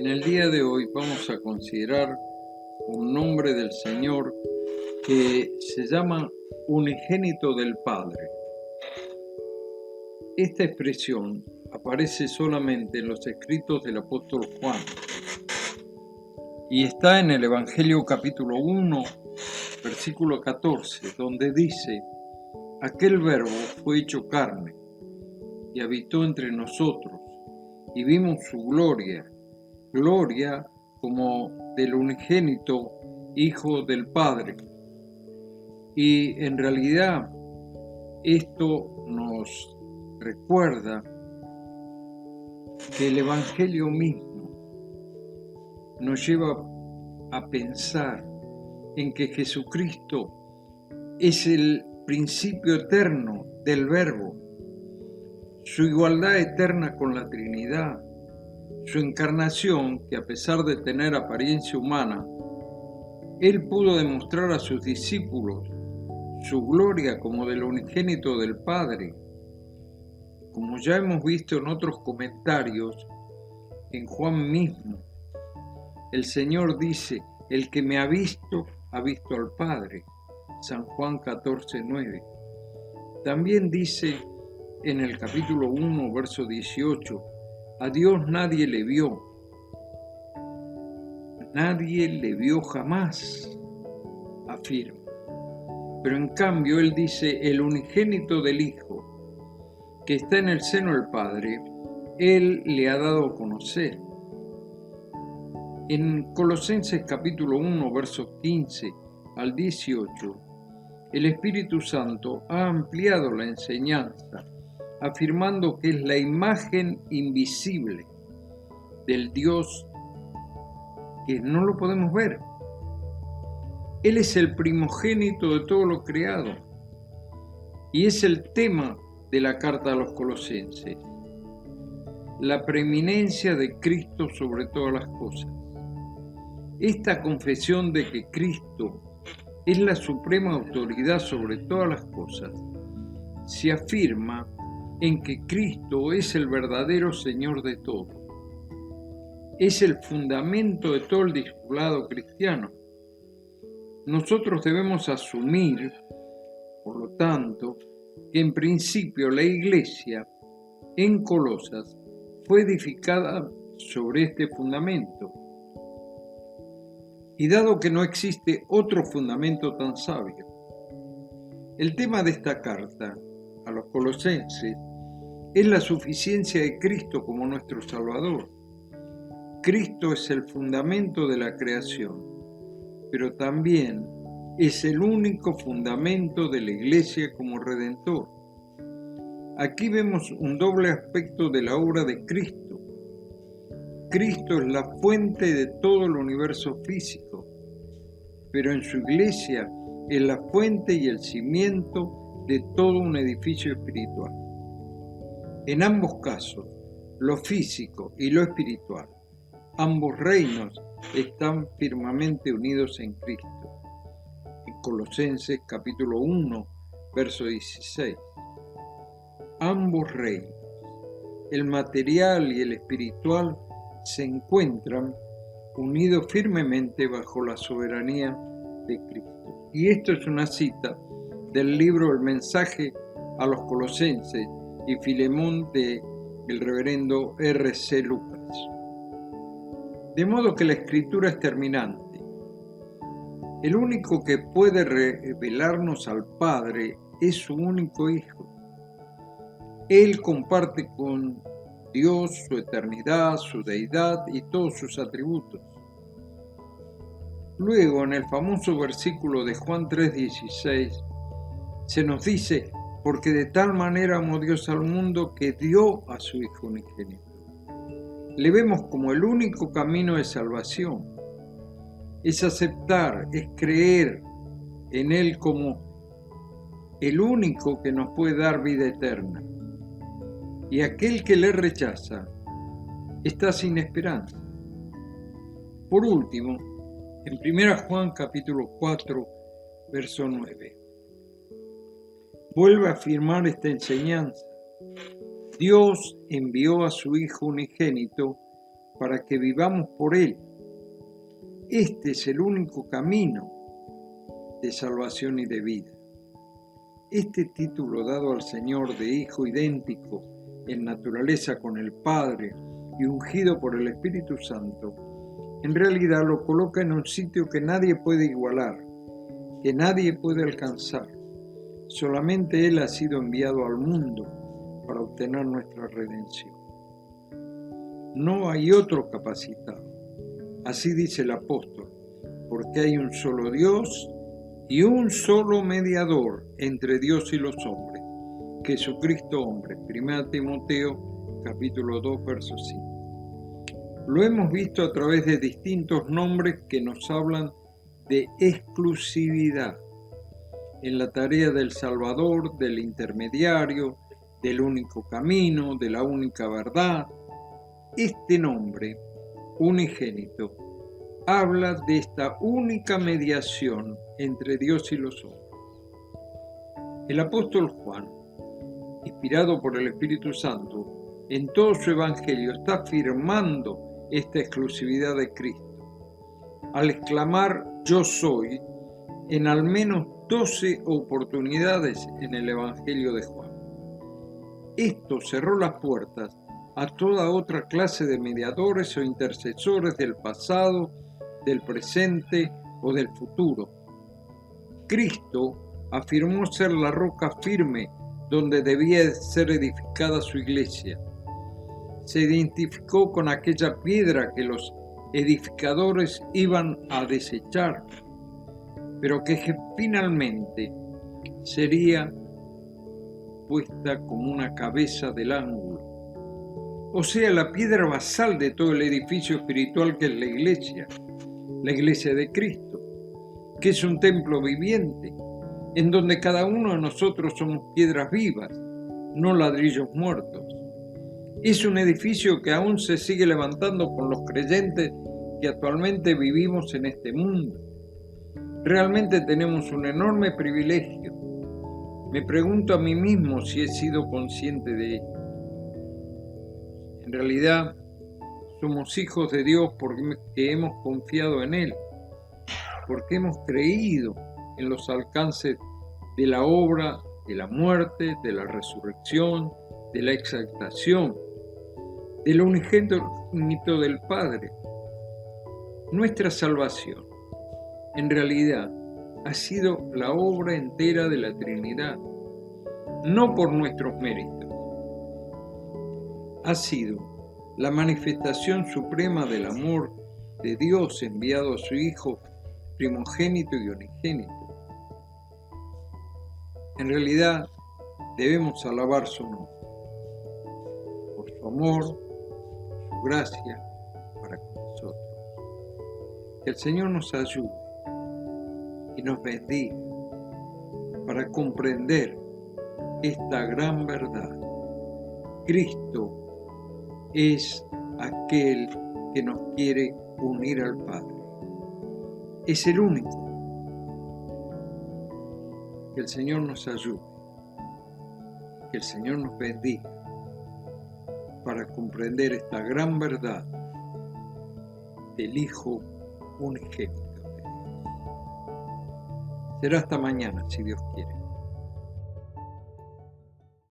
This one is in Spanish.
En el día de hoy vamos a considerar un nombre del Señor que se llama unigénito del Padre. Esta expresión aparece solamente en los escritos del apóstol Juan y está en el Evangelio capítulo 1, versículo 14, donde dice: aquel verbo fue hecho carne y habitó entre nosotros y vimos su gloria como del unigénito Hijo del Padre. Y en realidad esto nos recuerda que el Evangelio mismo nos lleva a pensar en que Jesucristo es el principio eterno del Verbo, su igualdad eterna con la Trinidad, su encarnación, que a pesar de tener apariencia humana, él pudo demostrar a sus discípulos su gloria como del unigénito del Padre. Como ya hemos visto en otros comentarios, en Juan mismo, el Señor dice: el que me ha visto al Padre. San Juan 14:9. También dice en el capítulo 1, verso 18, a Dios nadie le vio jamás, afirma. Pero en cambio él dice: el unigénito del Hijo, que está en el seno del Padre, él le ha dado a conocer. En Colosenses capítulo 1, versos 15 al 18, el Espíritu Santo ha ampliado la enseñanza, afirmando que es la imagen invisible del Dios que no lo podemos ver. Él es el primogénito de todo lo creado y es el tema de la carta a los Colosenses, la preeminencia de Cristo sobre todas las cosas. Esta confesión de que Cristo es la suprema autoridad sobre todas las cosas se afirma en que Cristo es el verdadero Señor de todo. Es el fundamento de todo el discipulado cristiano. Nosotros debemos asumir, por lo tanto, que en principio la Iglesia en Colosas fue edificada sobre este fundamento. Y dado que no existe otro fundamento tan sabio, el tema de esta carta a los colosenses es la suficiencia de Cristo como nuestro Salvador. Cristo es el fundamento de la creación, pero también es el único fundamento de la Iglesia como Redentor. Aquí vemos un doble aspecto de la obra de Cristo. Cristo es la fuente de todo el universo físico, pero en su Iglesia es la fuente y el cimiento de todo un edificio espiritual. En ambos casos, lo físico y lo espiritual, ambos reinos están firmemente unidos en Cristo. En Colosenses capítulo 1, verso 16. Ambos reinos, el material y el espiritual, se encuentran unidos firmemente bajo la soberanía de Cristo. Y esto es una cita del libro El mensaje a los Colosenses y Filemón del reverendo R.C. Lucas. De modo que la Escritura es terminante. El único que puede revelarnos al Padre es su único Hijo. Él comparte con Dios su eternidad, su deidad y todos sus atributos. Luego, en el famoso versículo de Juan 3:16, se nos dice: porque de tal manera amó Dios al mundo que dio a su Hijo unigénito. Le vemos como el único camino de salvación. Es aceptar, es creer en Él como el único que nos puede dar vida eterna. Y aquel que le rechaza está sin esperanza. Por último, en 1 Juan capítulo 4, verso 9, vuelve a afirmar esta enseñanza. Dios envió a su Hijo unigénito para que vivamos por Él. Este es el único camino de salvación y de vida. Este título dado al Señor de Hijo idéntico en naturaleza con el Padre y ungido por el Espíritu Santo, en realidad lo coloca en un sitio que nadie puede igualar, que nadie puede alcanzar. Solamente Él ha sido enviado al mundo para obtener nuestra redención. No hay otro capacitado. Así dice el apóstol, porque hay un solo Dios y un solo mediador entre Dios y los hombres, Jesucristo hombre. 1 Timoteo capítulo 2, verso 5. Lo hemos visto a través de distintos nombres que nos hablan de exclusividad en la tarea del Salvador, del intermediario, del único camino, de la única verdad. Este nombre, unigénito, habla de esta única mediación entre Dios y los hombres. El apóstol Juan, inspirado por el Espíritu Santo, en todo su evangelio está afirmando esta exclusividad de Cristo, al exclamar "Yo soy" en al menos 12 oportunidades en el evangelio de Juan. Esto cerró las puertas a toda otra clase de mediadores o intercesores del pasado, del presente o del futuro. Cristo afirmó ser la roca firme donde debía ser edificada su iglesia. Se identificó con aquella piedra que los edificadores iban a desechar, pero que finalmente sería puesta como una cabeza del ángulo. O sea, la piedra basal de todo el edificio espiritual que es la iglesia de Cristo, que es un templo viviente, en donde cada uno de nosotros somos piedras vivas, no ladrillos muertos. Es un edificio que aún se sigue levantando con los creyentes que actualmente vivimos en este mundo. Realmente tenemos un enorme privilegio. Me pregunto a mí mismo si he sido consciente de ello. En realidad, somos hijos de Dios porque hemos confiado en Él, porque hemos creído en los alcances de la obra, de la muerte, de la resurrección, de la exaltación, del unigénito del Padre. Nuestra salvación, en realidad, ha sido la obra entera de la Trinidad, no por nuestros méritos. Ha sido la manifestación suprema del amor de Dios enviado a su Hijo primogénito y unigénito. En realidad, debemos alabar su nombre, por su amor, su gracia para con nosotros. Que el Señor nos ayude y nos bendiga para comprender esta gran verdad. Cristo es aquel que nos quiere unir al Padre. Es el único. Que el Señor nos ayude. Que el Señor nos bendiga para comprender esta gran verdad del Hijo unigénito de Dios. Será hasta mañana, si Dios quiere.